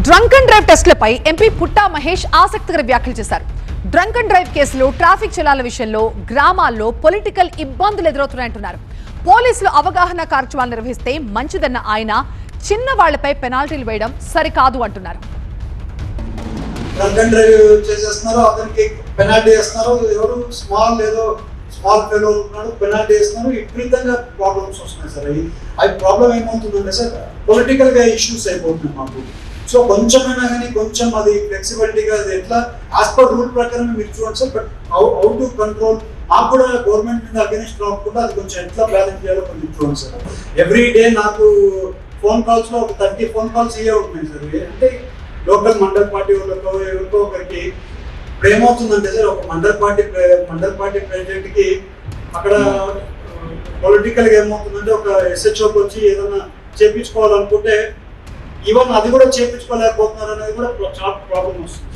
Drunk and drive టెస్టులపై MP పుట్టా మహేష్ ఆసక్తికర వ్యాఖ్యలు చేశారు. డ్రంక్ అండ్ డ్రైవ్ కేసులో ట్రాఫిక్ చలాల విషయంలో గ్రామాల్లో పొలిటికల్ ఇబ్బందులు ఎదురవుతున్నాయంటున్నారు. పోలీసులు అవగాహన కార్యక్రమాలు నిర్వహిస్తే మంచిదన్న ఆయన చిన్న వాళ్లపై పెనాల్టీలు వేయడం సరికాదు అంటున్నారు. డ్రంక్ అండ్ డ్రైవ్ చేసేస్తున్నారు, అతనికి పెనాల్టీ వేస్తున్నారు. ఎవరు స్మాల్ ఫెలో ఉన్నాడు, పెనాల్టీ వేస్తున్నారు. విపరీతంగా ప్రాబ్లమ్స్ వస్తున్నాయి సార్. అవి ప్రాబ్లం ఏమవుతుందంటే సార్, పొలిటికల్ గా ఇష్యూస్ అయిపోతున్నాయి మాకు. సో కొంచెమైనా కానీ కొంచెం అది ఫ్లెక్సిబిలిటీగా అది ఎట్లా యాజ్ పర్ రూల్ ప్రకారం మీరు చూడండి sir. But how to control నాకు కూడా గవర్నమెంట్ మీద అగెనిస్ట్ రాకుండా అది కొంచెం ఎట్లా బ్యాలెన్స్ చేయాలో కొంచెం చూడండి సార్. ఎవ్రీ డే నాకు ఫోన్ కాల్స్ లో ఒక 30 ఫోన్ కాల్స్ ఇవే ఉంటున్నాయి సార్. అంటే లోకల్ మండల్ పార్టీ వాళ్ళతో ఎవరికో ఒకరికి ఇప్పుడు ఏమవుతుందంటే సార్, ఒక మండల్ పార్టీ ప్రెసిడెంట్ కి అక్కడ పొలిటికల్ గా ఏమవుతుందంటే ఒక SHOకి వచ్చి ఏదైనా చేపించుకోవాలనుకుంటే ఈవెన్ అది కూడా చేపించుకోలేకపోతున్నారు అనేది కూడా చాలా ప్రాబ్లం వస్తుంది.